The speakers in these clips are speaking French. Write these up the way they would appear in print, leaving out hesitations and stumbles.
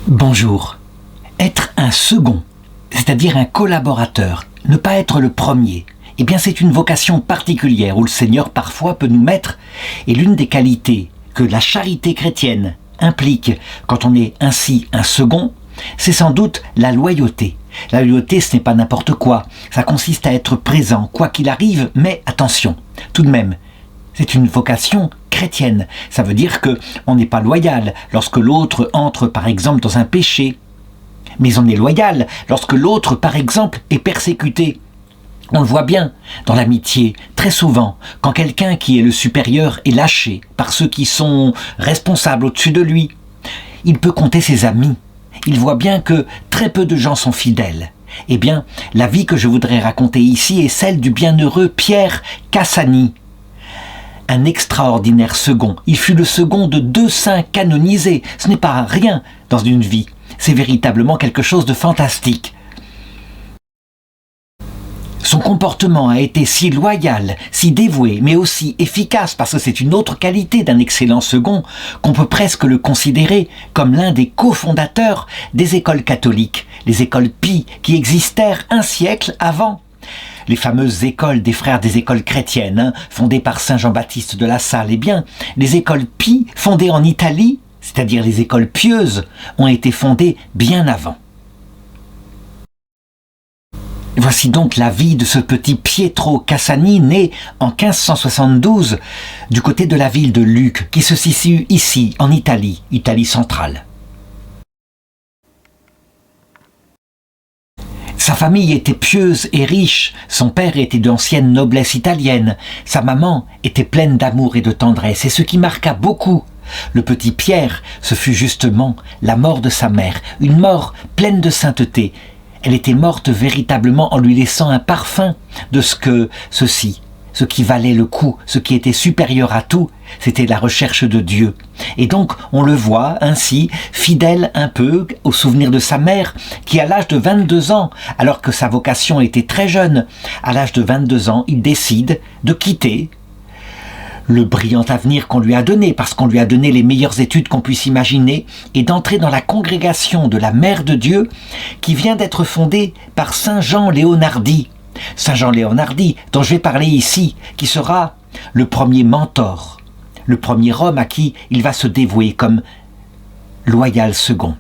Bonjour. Être un second, c'est-à-dire un collaborateur, ne pas être le premier, eh bien c'est une vocation particulière où le Seigneur parfois peut nous mettre, et l'une des qualités que la charité chrétienne implique quand on est ainsi un second, c'est sans doute la loyauté. La loyauté, ce n'est pas n'importe quoi, ça consiste à être présent, quoi qu'il arrive, mais attention, tout de même, c'est une vocation chrétienne. Ça veut dire qu'on n'est pas loyal lorsque l'autre entre par exemple dans un péché, mais on est loyal lorsque l'autre par exemple est persécuté. On le voit bien dans l'amitié, très souvent, quand quelqu'un qui est le supérieur est lâché par ceux qui sont responsables au-dessus de lui, il peut compter ses amis. Il voit bien que très peu de gens sont fidèles. Eh bien, la vie que je voudrais raconter ici est celle du bienheureux Pierre Cassani, un extraordinaire second. Il fut le second de 2 saints canonisés. Ce n'est pas rien dans une vie. C'est véritablement quelque chose de fantastique. Son comportement a été si loyal, si dévoué, mais aussi efficace, parce que c'est une autre qualité d'un excellent second, qu'on peut presque le considérer comme l'un des cofondateurs des écoles catholiques, les écoles Pie, qui existèrent un siècle avant. Les fameuses écoles des frères des écoles chrétiennes, fondées par saint Jean-Baptiste de La Salle, eh bien, les écoles Pie, fondées en Italie, c'est-à-dire les écoles pieuses, ont été fondées bien avant. Voici donc la vie de ce petit Pietro Cassani, né en 1572, du côté de la ville de Lucques, qui se situe ici, en Italie, Italie centrale. Sa famille était pieuse et riche, son père était d'ancienne noblesse italienne, sa maman était pleine d'amour et de tendresse, et ce qui marqua beaucoup le petit Pierre, ce fut justement la mort de sa mère, une mort pleine de sainteté. Elle était morte véritablement en lui laissant un parfum de ce qui valait le coup, ce qui était supérieur à tout, c'était la recherche de Dieu. Et donc, on le voit ainsi, fidèle un peu au souvenir de sa mère, qui à l'âge de 22 ans, alors que sa vocation était très jeune, à l'âge de 22 ans, il décide de quitter le brillant avenir qu'on lui a donné, parce qu'on lui a donné les meilleures études qu'on puisse imaginer, et d'entrer dans la congrégation de la Mère de Dieu, qui vient d'être fondée par Saint Jean Leonardi. Saint Jean Leonardi, dont je vais parler ici, qui sera le premier mentor, le premier homme à qui il va se dévouer comme loyal second.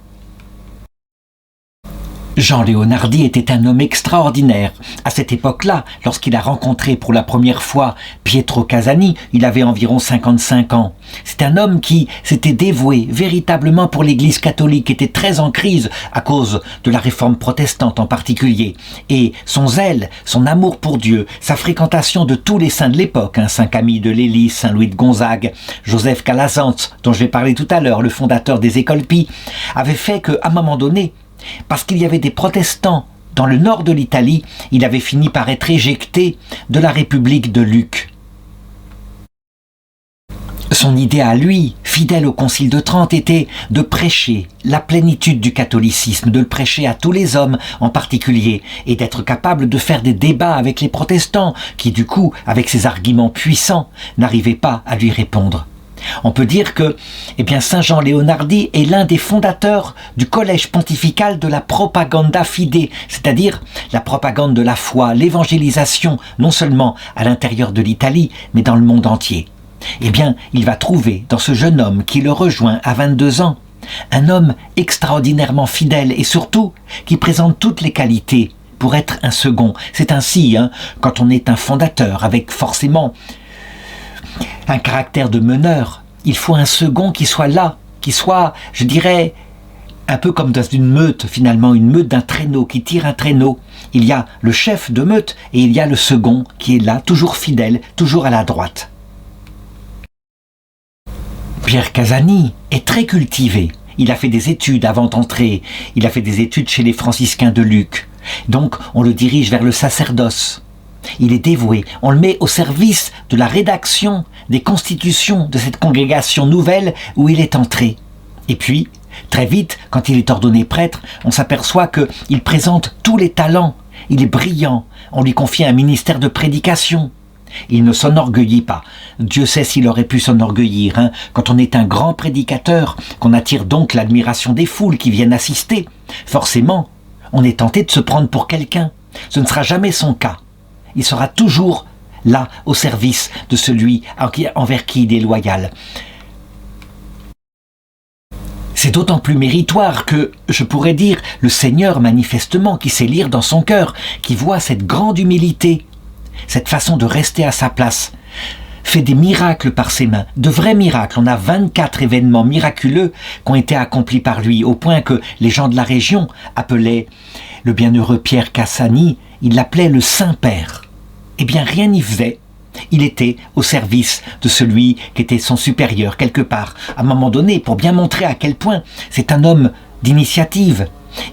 Jean Leonardi était un homme extraordinaire. À cette époque-là, lorsqu'il a rencontré pour la première fois Pietro Cassani, il avait environ 55 ans. C'est un homme qui s'était dévoué véritablement pour l'Église catholique, qui était très en crise à cause de la réforme protestante en particulier. Et son zèle, son amour pour Dieu, sa fréquentation de tous les saints de l'époque, Saint Camille de Lellis, Saint Louis de Gonzague, Joseph Calasanz, dont je vais parler tout à l'heure, le fondateur des écoles Pie, avait fait qu'à un moment donné, parce qu'il y avait des protestants dans le nord de l'Italie, il avait fini par être éjecté de la République de Lucques. Son idée à lui, fidèle au Concile de Trente, était de prêcher la plénitude du catholicisme, de le prêcher à tous les hommes en particulier, et d'être capable de faire des débats avec les protestants, qui du coup, avec ses arguments puissants, n'arrivaient pas à lui répondre. On peut dire que Saint Jean Leonardi est l'un des fondateurs du collège pontifical de la propaganda fide, c'est-à-dire la propagande de la foi, l'évangélisation, non seulement à l'intérieur de l'Italie, mais dans le monde entier. Il va trouver dans ce jeune homme qui le rejoint à 22 ans, un homme extraordinairement fidèle et surtout qui présente toutes les qualités pour être un second. C'est ainsi, quand on est un fondateur avec forcément un caractère de meneur, il faut un second qui soit là, qui soit, je dirais, un peu comme dans une meute finalement, une meute d'un traîneau, qui tire un traîneau. Il y a le chef de meute et il y a le second qui est là, toujours fidèle, toujours à la droite. Pierre Cassani est très cultivé. Il a fait des études avant d'entrer, il a fait des études chez les franciscains de Lucques. Donc on le dirige vers le sacerdoce. Il est dévoué, on le met au service de la rédaction des constitutions de cette congrégation nouvelle où il est entré. Et puis, très vite, quand il est ordonné prêtre, on s'aperçoit qu'il présente tous les talents, il est brillant, on lui confie un ministère de prédication. Il ne s'enorgueillit pas. Dieu sait s'il aurait pu s'enorgueillir, hein. Quand on est un grand prédicateur, qu'on attire donc l'admiration des foules qui viennent assister, forcément, on est tenté de se prendre pour quelqu'un. Ce ne sera jamais son cas. Il sera toujours là, au service de celui envers qui il est loyal. C'est d'autant plus méritoire que, je pourrais dire, le Seigneur manifestement, qui sait lire dans son cœur, qui voit cette grande humilité, cette façon de rester à sa place, fait des miracles par ses mains, de vrais miracles. On a 24 événements miraculeux qui ont été accomplis par lui, au point que les gens de la région appelaient le bienheureux Pierre Cassani, ils l'appelaient le Saint-Père. Eh bien, rien n'y faisait. Il était au service de celui qui était son supérieur, quelque part. À un moment donné, pour bien montrer à quel point c'est un homme d'initiative,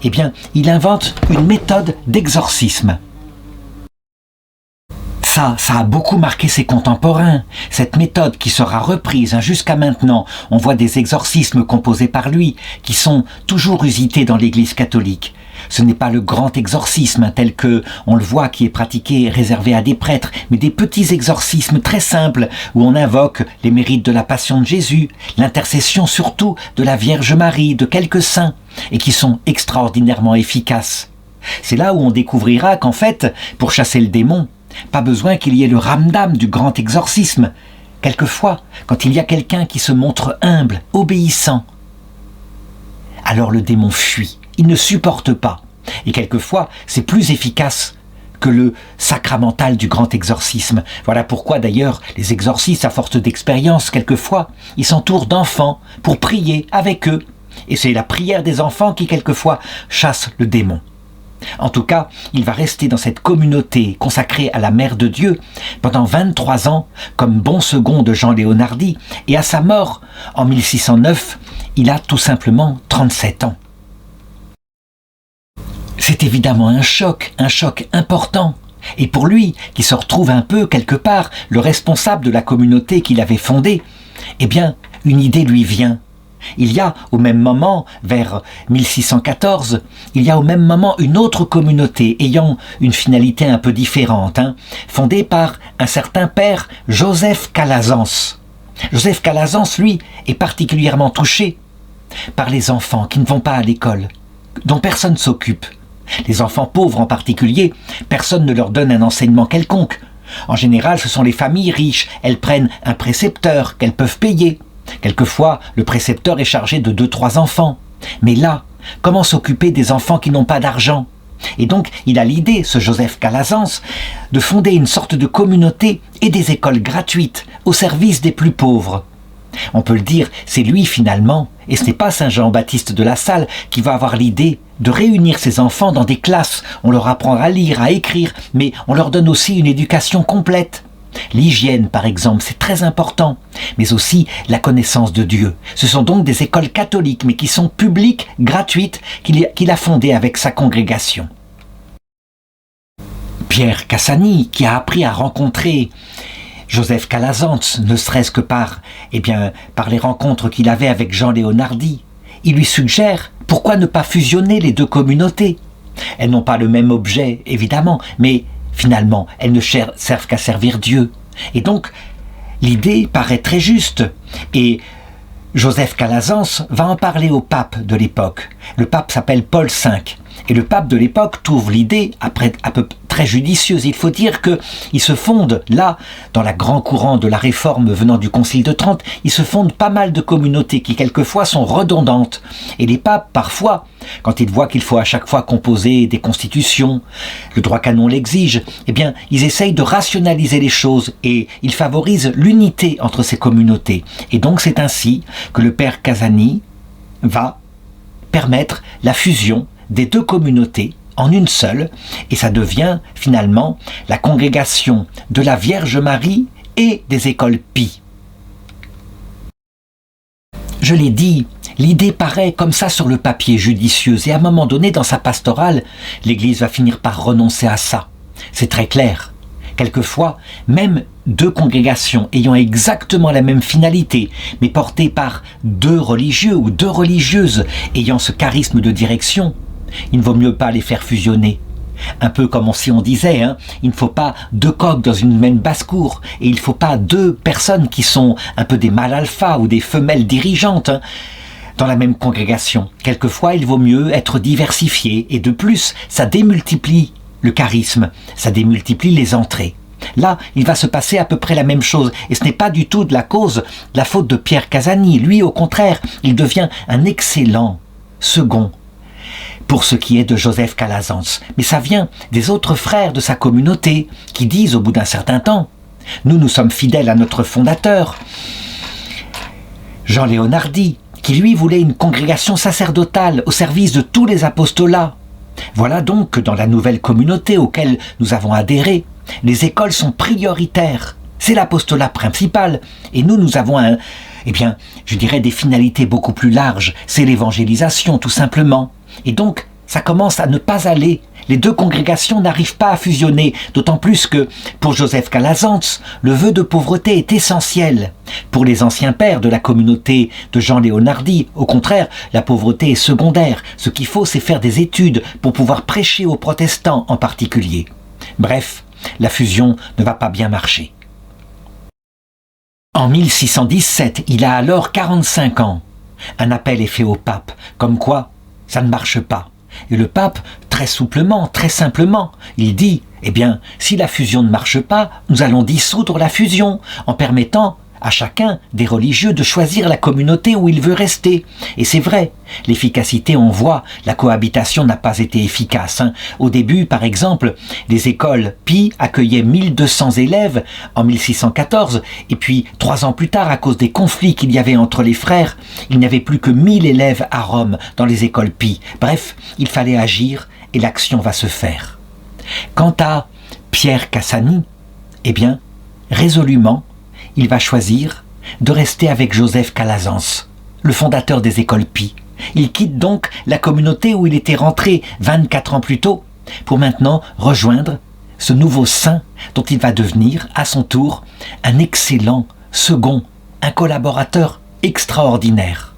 eh bien, il invente une méthode d'exorcisme. Ça a beaucoup marqué ses contemporains. Cette méthode qui sera reprise jusqu'à maintenant. On voit des exorcismes composés par lui qui sont toujours usités dans l'Église catholique. Ce n'est pas le grand exorcisme tel que on le voit qui est pratiqué, réservé à des prêtres, mais des petits exorcismes très simples où on invoque les mérites de la passion de Jésus, l'intercession surtout de la Vierge Marie, de quelques saints, et qui sont extraordinairement efficaces. C'est là où on découvrira qu'en fait, pour chasser le démon, pas besoin qu'il y ait le ramdam du grand exorcisme. Quelquefois, quand il y a quelqu'un qui se montre humble, obéissant, alors le démon fuit. Il ne supporte pas. Et quelquefois, c'est plus efficace que le sacramental du grand exorcisme. Voilà pourquoi d'ailleurs les exorcistes, à force d'expérience, quelquefois, ils s'entourent d'enfants pour prier avec eux. Et c'est la prière des enfants qui quelquefois chasse le démon. En tout cas, il va rester dans cette communauté consacrée à la Mère de Dieu pendant 23 ans comme bon second de Jean Leonardi, et à sa mort en 1609, il a tout simplement 37 ans. C'est évidemment un choc important. Et pour lui, qui se retrouve un peu quelque part le responsable de la communauté qu'il avait fondée, eh bien, une idée lui vient. Il y a au même moment, vers 1614, il y a au même moment une autre communauté ayant une finalité un peu différente, fondée par un certain père Joseph Calazans. Joseph Calazans, lui, est particulièrement touché par les enfants qui ne vont pas à l'école, dont personne ne s'occupe. Les enfants pauvres en particulier, personne ne leur donne un enseignement quelconque. En général, ce sont les familles riches, elles prennent un précepteur qu'elles peuvent payer. Quelquefois, le précepteur est chargé de 2-3 enfants. Mais là, comment s'occuper des enfants qui n'ont pas d'argent? Et donc, il a l'idée, ce Joseph Calazans, de fonder une sorte de communauté et des écoles gratuites au service des plus pauvres. On peut le dire, c'est lui finalement, et ce n'est pas Saint Jean-Baptiste de la Salle qui va avoir l'idée de réunir ses enfants dans des classes. On leur apprend à lire, à écrire, mais on leur donne aussi une éducation complète. L'hygiène, par exemple, c'est très important, mais aussi la connaissance de Dieu. Ce sont donc des écoles catholiques, mais qui sont publiques, gratuites, qu'il a fondées avec sa congrégation. Pierre Cassani, qui a appris à rencontrer Joseph Calazans, ne serait-ce que par les rencontres qu'il avait avec Jean Leonardi, il lui suggère pourquoi ne pas fusionner les deux communautés. Elles n'ont pas le même objet, évidemment, mais finalement, elles ne servent qu'à servir Dieu. Et donc, l'idée paraît très juste. Et Joseph Calazans va en parler au pape de l'époque. Le pape s'appelle Paul V. Et le pape de l'époque trouve l'idée à peu très judicieuse. Il faut dire qu'il se fonde là, dans le grand courant de la réforme venant du Concile de Trente, il se fonde pas mal de communautés qui quelquefois sont redondantes. Et les papes, parfois, quand ils voient qu'il faut à chaque fois composer des constitutions, le droit canon l'exige, eh bien, ils essayent de rationaliser les choses et ils favorisent l'unité entre ces communautés. Et donc c'est ainsi que le père Cassani va permettre la fusion des deux communautés en une seule, et ça devient finalement la congrégation de la Vierge Marie et des écoles Pie. Je l'ai dit, l'idée paraît comme ça sur le papier judicieuse, et à un moment donné dans sa pastorale, l'Église va finir par renoncer à ça. C'est très clair. Quelquefois, même deux congrégations ayant exactement la même finalité, mais portées par deux religieux ou deux religieuses ayant ce charisme de direction, il ne vaut mieux pas les faire fusionner. Un peu comme si on disait, il ne faut pas deux coqs dans une même basse-cour, et il ne faut pas deux personnes qui sont un peu des mâles alpha ou des femelles dirigeantes dans la même congrégation. Quelquefois, il vaut mieux être diversifié, et de plus, ça démultiplie le charisme, ça démultiplie les entrées. Là, il va se passer à peu près la même chose, et ce n'est pas du tout de la faute de Pierre Casani. Lui, au contraire, il devient un excellent second pour ce qui est de Joseph Calazans. Mais ça vient des autres frères de sa communauté qui disent au bout d'un certain temps, nous sommes fidèles à notre fondateur, Jean Leonardi, qui lui voulait une congrégation sacerdotale au service de tous les apostolats. Voilà donc que dans la nouvelle communauté auquel nous avons adhéré, les écoles sont prioritaires. C'est l'apostolat principal. Et nous avons des finalités beaucoup plus larges. C'est l'évangélisation, tout simplement. Et donc, ça commence à ne pas aller. Les deux congrégations n'arrivent pas à fusionner, d'autant plus que, pour Joseph Calazans, le vœu de pauvreté est essentiel. Pour les anciens pères de la communauté de Jean Leonardi, au contraire, la pauvreté est secondaire. Ce qu'il faut, c'est faire des études pour pouvoir prêcher aux protestants en particulier. Bref, la fusion ne va pas bien marcher. En 1617, il a alors 45 ans. Un appel est fait au pape, comme quoi ça ne marche pas. Et le pape, très souplement, très simplement, il dit, si la fusion ne marche pas, nous allons dissoudre la fusion, en permettant à chacun des religieux de choisir la communauté où il veut rester. Et c'est vrai, l'efficacité, on voit, la cohabitation n'a pas été efficace. Au début, par exemple, les écoles Pie accueillaient 1200 élèves en 1614, et puis 3 ans plus tard, à cause des conflits qu'il y avait entre les frères, il n'y avait plus que 1000 élèves à Rome dans les écoles Pie. Bref, il fallait agir, et l'action va se faire. Quant à Pierre Cassani, résolument, il va choisir de rester avec Joseph Calazans, le fondateur des écoles Pie. Il quitte donc la communauté où il était rentré 24 ans plus tôt pour maintenant rejoindre ce nouveau saint dont il va devenir, à son tour, un excellent second, un collaborateur extraordinaire.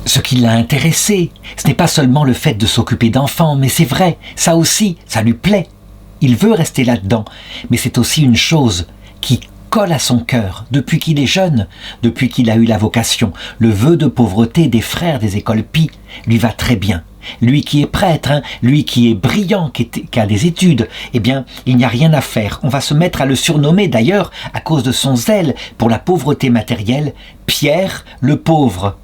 Ce qui l'a intéressé, ce n'est pas seulement le fait de s'occuper d'enfants, mais c'est vrai, ça aussi, ça lui plaît. Il veut rester là-dedans, mais c'est aussi une chose qui colle à son cœur depuis qu'il est jeune, depuis qu'il a eu la vocation. Le vœu de pauvreté des frères des écoles Pie lui va très bien. Lui qui est prêtre, lui qui est brillant, qui a des études, il n'y a rien à faire. On va se mettre à le surnommer d'ailleurs, à cause de son zèle pour la pauvreté matérielle, Pierre le pauvre.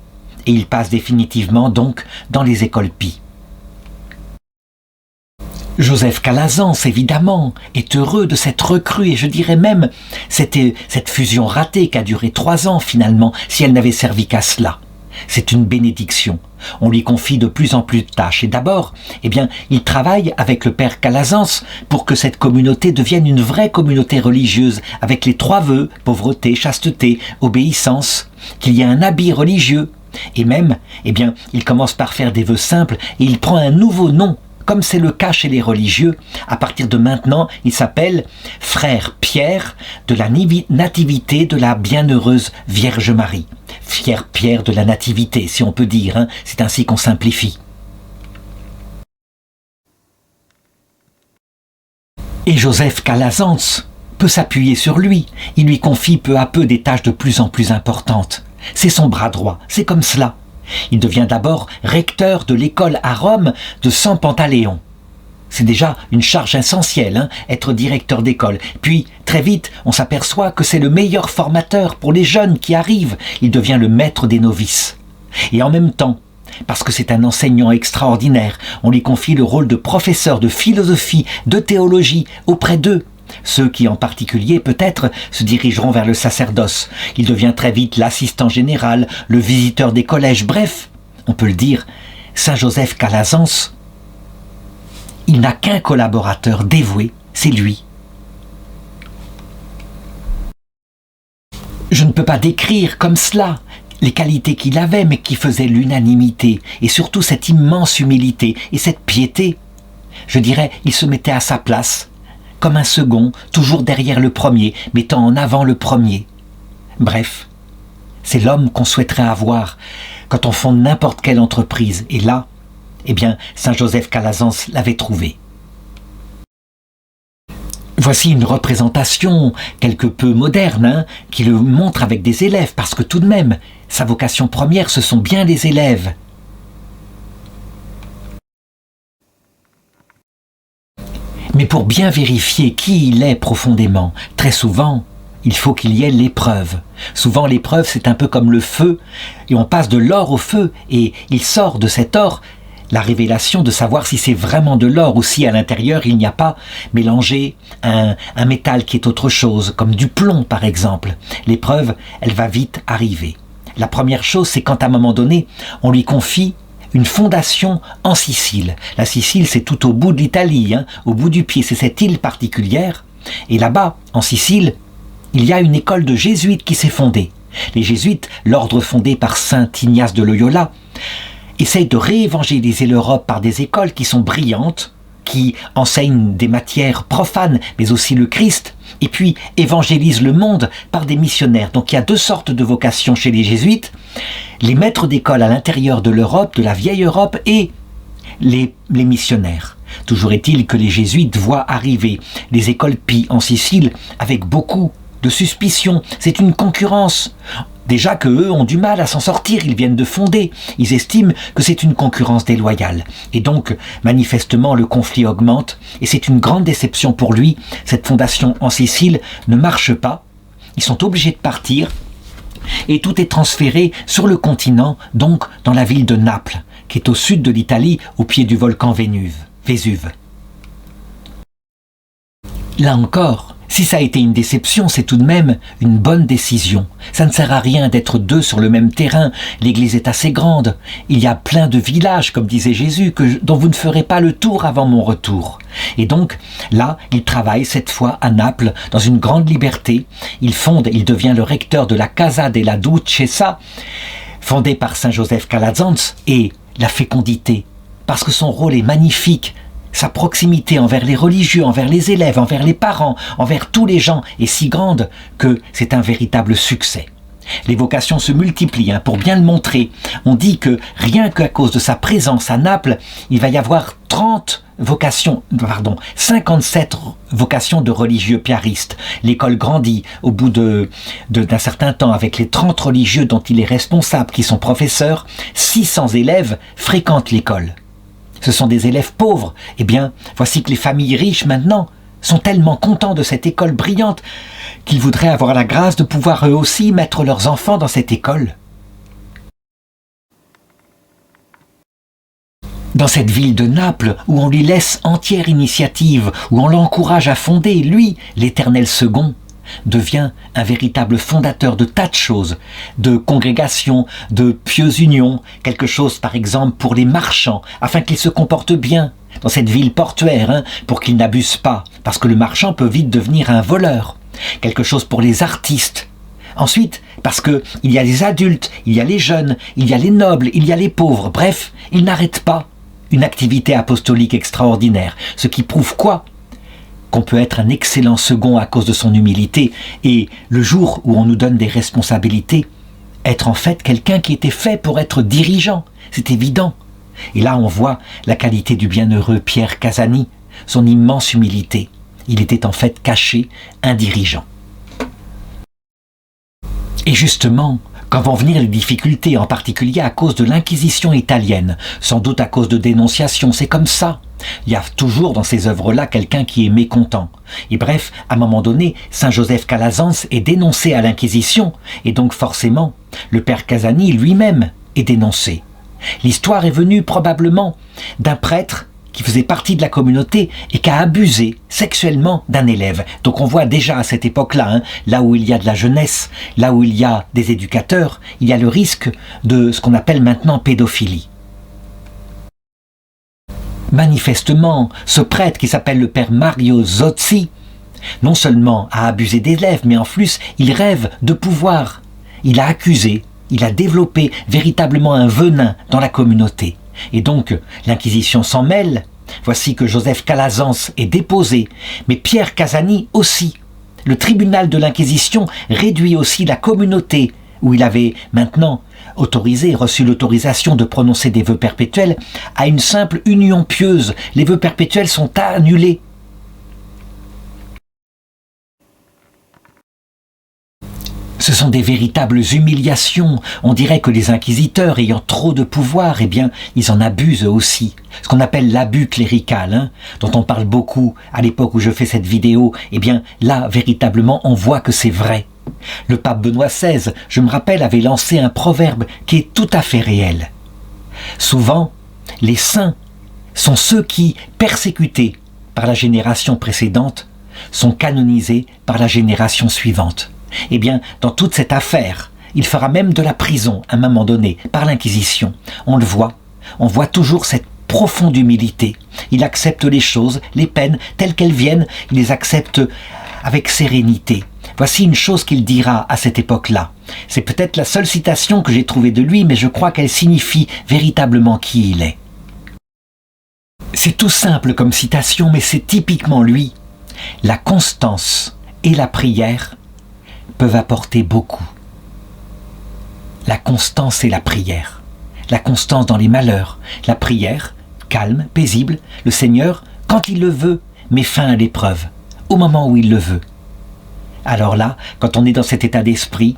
Et il passe définitivement donc dans les écoles Pie. Joseph Calazans, évidemment, est heureux de cette recrue, et je dirais même cette fusion ratée qui a duré 3 ans finalement, si elle n'avait servi qu'à cela. C'est une bénédiction. On lui confie de plus en plus de tâches, et d'abord, il travaille avec le père Calazans pour que cette communauté devienne une vraie communauté religieuse, avec les 3 vœux, pauvreté, chasteté, obéissance, qu'il y ait un habit religieux, et même, il commence par faire des vœux simples, et il prend un nouveau nom. Comme c'est le cas chez les religieux, à partir de maintenant, il s'appelle Frère Pierre de la Nativité de la Bienheureuse Vierge Marie. Frère Pierre de la Nativité, si on peut dire, c'est ainsi qu'on simplifie. Et Joseph Calazans peut s'appuyer sur lui. Il lui confie peu à peu des tâches de plus en plus importantes. C'est son bras droit, c'est comme cela. Il devient d'abord recteur de l'école à Rome de San Pantaléon. C'est déjà une charge essentielle, être directeur d'école. Puis, très vite, on s'aperçoit que c'est le meilleur formateur pour les jeunes qui arrivent. Il devient le maître des novices. Et en même temps, parce que c'est un enseignant extraordinaire, on lui confie le rôle de professeur de philosophie, de théologie auprès d'eux. Ceux qui en particulier peut-être se dirigeront vers le sacerdoce. Il devient très vite l'assistant général, le visiteur des collèges, bref, on peut le dire, Saint Joseph Calazans, il n'a qu'un collaborateur dévoué, c'est lui. Je ne peux pas décrire comme cela les qualités qu'il avait, mais qui faisaient l'unanimité, et surtout cette immense humilité et cette piété. Je dirais, il se mettait à sa place, comme un second, toujours derrière le premier, mettant en avant le premier. Bref, c'est l'homme qu'on souhaiterait avoir quand on fonde n'importe quelle entreprise. Et là, Eh bien, saint Joseph Calazans l'avait trouvé. Voici une représentation quelque peu moderne, qui le montre avec des élèves, parce que tout de même, sa vocation première, ce sont bien les élèves. Mais pour bien vérifier qui il est profondément, très souvent, il faut qu'il y ait l'épreuve. Souvent l'épreuve, c'est un peu comme le feu, et on passe de l'or au feu, et il sort de cet or la révélation de savoir si c'est vraiment de l'or ou si à l'intérieur il n'y a pas mélangé un métal qui est autre chose, comme du plomb par exemple. L'épreuve, elle va vite arriver. La première chose, c'est quand à un moment donné, on lui confie une fondation en Sicile. La Sicile, c'est tout au bout de l'Italie, au bout du pied, c'est cette île particulière. Et là-bas, en Sicile, il y a une école de jésuites qui s'est fondée. Les jésuites, l'ordre fondé par saint Ignace de Loyola, essaye de réévangéliser l'Europe par des écoles qui sont brillantes, qui enseignent des matières profanes, mais aussi le Christ, et puis évangélisent le monde par des missionnaires. Donc il y a deux sortes de vocations chez les jésuites, les maîtres d'école à l'intérieur de l'Europe, de la vieille Europe, et les missionnaires. Toujours est-il que les jésuites voient arriver les écoles Pie en Sicile avec beaucoup de suspicion. C'est une concurrence. Déjà qu'eux ont du mal à s'en sortir, ils viennent de fonder. Ils estiment que c'est une concurrence déloyale. Et donc, manifestement, le conflit augmente. Et c'est une grande déception pour lui. Cette fondation en Sicile ne marche pas. Ils sont obligés de partir. Et tout est transféré sur le continent, donc dans la ville de Naples, qui est au sud de l'Italie, au pied du volcan Vésuve. Là encore, si ça a été une déception, c'est tout de même une bonne décision. Ça ne sert à rien d'être deux sur le même terrain. L'église est assez grande. Il y a plein de villages, comme disait Jésus, dont vous ne ferez pas le tour avant mon retour. Et donc, là, il travaille cette fois à Naples, dans une grande liberté. Il devient le recteur de la Casa della Duchessa, fondée par saint Joseph Calazans, et la fécondité, parce que son rôle est magnifique. Sa proximité envers les religieux, envers les élèves, envers les parents, envers tous les gens est si grande que c'est un véritable succès. Les vocations se multiplient, pour bien le montrer. On dit que rien qu'à cause de sa présence à Naples, il va y avoir 57 vocations de religieux piaristes. L'école grandit au bout d'un certain temps avec les 30 religieux dont il est responsable, qui sont professeurs. 600 élèves fréquentent l'école. Ce sont des élèves pauvres. Eh bien, voici que les familles riches, maintenant, sont tellement contents de cette école brillante qu'ils voudraient avoir la grâce de pouvoir eux aussi mettre leurs enfants dans cette école. Dans cette ville de Naples, où on lui laisse entière initiative, où on l'encourage à fonder, lui, l'Éternel Second, devient un véritable fondateur de tas de choses, de congrégations, de pieuses unions, quelque chose par exemple pour les marchands, afin qu'ils se comportent bien dans cette ville portuaire, pour qu'ils n'abusent pas, parce que le marchand peut vite devenir un voleur, quelque chose pour les artistes. Ensuite, parce qu'il y a les adultes, il y a les jeunes, il y a les nobles, il y a les pauvres, bref, il n'arrête pas une activité apostolique extraordinaire, ce qui prouve quoi ? Qu'on peut être un excellent second à cause de son humilité, et le jour où on nous donne des responsabilités, être en fait quelqu'un qui était fait pour être dirigeant, c'est évident. Et là on voit la qualité du bienheureux Pierre Casani, son immense humilité. Il était en fait caché un dirigeant. Et justement, quand vont venir les difficultés, en particulier à cause de l'Inquisition italienne, sans doute à cause de dénonciations, c'est comme ça. Il y a toujours dans ces œuvres-là quelqu'un qui est mécontent. Et bref, à un moment donné, saint Joseph Calazans est dénoncé à l'Inquisition, et donc forcément, le père Casani lui-même est dénoncé. L'histoire est venue probablement d'un prêtre qui faisait partie de la communauté et qui a abusé sexuellement d'un élève. Donc on voit déjà à cette époque-là, là où il y a de la jeunesse, là où il y a des éducateurs, il y a le risque de ce qu'on appelle maintenant pédophilie. Manifestement, ce prêtre qui s'appelle le père Mario Zozzi, non seulement a abusé d'élèves, mais en plus il rêve de pouvoir. Il a accusé, il a développé véritablement un venin dans la communauté. Et donc, l'Inquisition s'en mêle. Voici que Joseph Calazans est déposé, mais Pierre Casani aussi. Le tribunal de l'Inquisition réduit aussi la communauté, où il avait maintenant reçu l'autorisation de prononcer des vœux perpétuels à une simple union pieuse. Les vœux perpétuels sont annulés. Ce sont des véritables humiliations. On dirait que les inquisiteurs, ayant trop de pouvoir, eh bien, ils en abusent aussi. Ce qu'on appelle l'abus clérical, dont on parle beaucoup à l'époque où je fais cette vidéo, eh bien, là, véritablement, on voit que c'est vrai. Le pape Benoît XVI, je me rappelle, avait lancé un proverbe qui est tout à fait réel. Souvent, les saints sont ceux qui, persécutés par la génération précédente, sont canonisés par la génération suivante. Eh bien, dans toute cette affaire, il fera même de la prison à un moment donné, par l'Inquisition. On le voit, on voit toujours cette profonde humilité. Il accepte les choses, les peines, telles qu'elles viennent, il les accepte avec sérénité. Voici une chose qu'il dira à cette époque-là. C'est peut-être la seule citation que j'ai trouvée de lui, mais je crois qu'elle signifie véritablement qui il est. C'est tout simple comme citation, mais c'est typiquement lui. La constance et la prière peuvent apporter beaucoup. La constance et la prière. La constance dans les malheurs. La prière, calme, paisible. Le Seigneur, quand il le veut, met fin à l'épreuve, au moment où il le veut. Alors là, quand on est dans cet état d'esprit,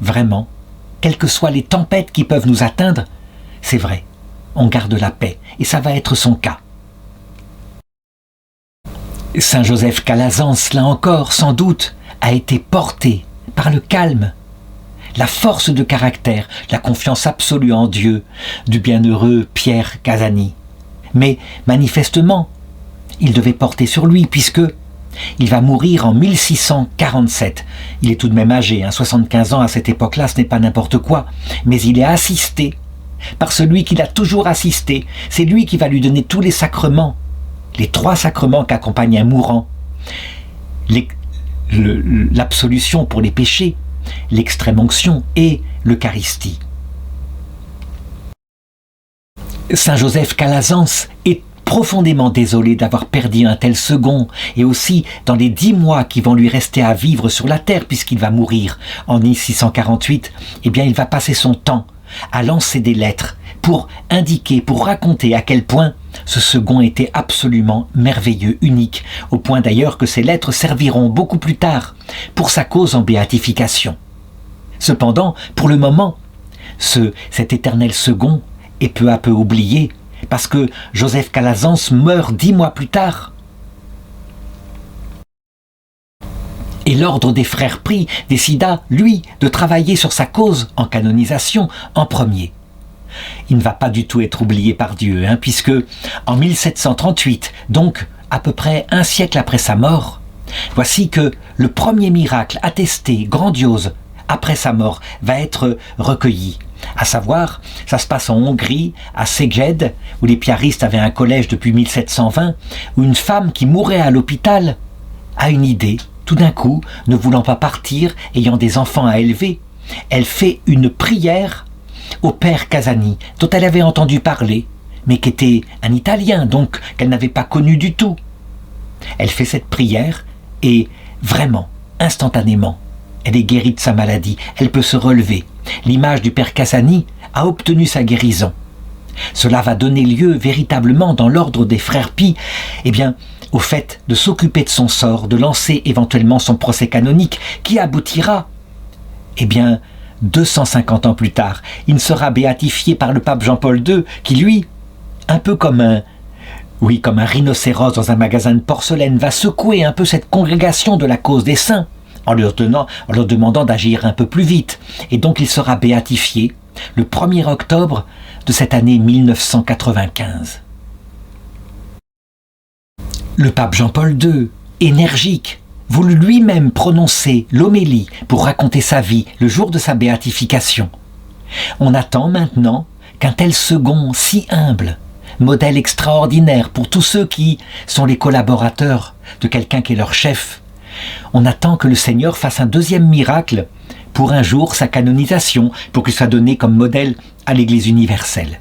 vraiment, quelles que soient les tempêtes qui peuvent nous atteindre, c'est vrai, on garde la paix, et ça va être son cas. Saint Joseph Calazans, là encore, sans doute, a été porté par le calme, la force de caractère, la confiance absolue en Dieu du bienheureux Pierre Casani. Mais manifestement, il devait porter sur lui puisque il va mourir en 1647. Il est tout de même âgé, 75 ans à cette époque-là, ce n'est pas n'importe quoi, mais il est assisté par celui qu'il a toujours assisté. C'est lui qui va lui donner tous les sacrements, les 3 sacrements qu'accompagne un mourant. L'absolution pour les péchés, l'extrême-onction et l'Eucharistie. Saint Joseph Calazans est profondément désolé d'avoir perdu un tel second, et aussi dans les 10 mois qui vont lui rester à vivre sur la terre, puisqu'il va mourir en 1648, eh bien il va passer son temps à lancer des lettres pour indiquer, pour raconter à quel point ce second était absolument merveilleux, unique, au point d'ailleurs que ces lettres serviront beaucoup plus tard pour sa cause en béatification. Cependant, pour le moment, cet éternel second est peu à peu oublié, parce que Joseph Calazans meurt 10 mois plus tard. Et l'ordre des frères pris décida, lui, de travailler sur sa cause en canonisation en premier. Il ne va pas du tout être oublié par Dieu, puisque en 1738, donc à peu près un siècle après sa mort, voici que le premier miracle attesté, grandiose, après sa mort, va être recueilli. À savoir, ça se passe en Hongrie, à Szeged, où les piaristes avaient un collège depuis 1720, où une femme qui mourait à l'hôpital a une idée. Tout d'un coup, ne voulant pas partir, ayant des enfants à élever, elle fait une prière au père Casani, dont elle avait entendu parler, mais qui était un Italien, donc qu'elle n'avait pas connu du tout. Elle fait cette prière et vraiment, instantanément, elle est guérie de sa maladie, elle peut se relever. L'image du père Casani a obtenu sa guérison. Cela va donner lieu véritablement dans l'ordre des frères Pie, au fait de s'occuper de son sort, de lancer éventuellement son procès canonique qui aboutira, 250 ans plus tard, il sera béatifié par le pape Jean-Paul II qui, lui, un peu comme un rhinocéros dans un magasin de porcelaine, va secouer un peu cette congrégation de la cause des saints en leur demandant d'agir un peu plus vite. Et donc il sera béatifié le 1er octobre de cette année 1995. Le pape Jean-Paul II, énergique, voulut lui-même prononcer l'homélie pour raconter sa vie le jour de sa béatification. On attend maintenant qu'un tel second si humble, modèle extraordinaire pour tous ceux qui sont les collaborateurs de quelqu'un qui est leur chef, on attend que le Seigneur fasse un deuxième miracle pour un jour sa canonisation, pour qu'il soit donné comme modèle à l'Église universelle.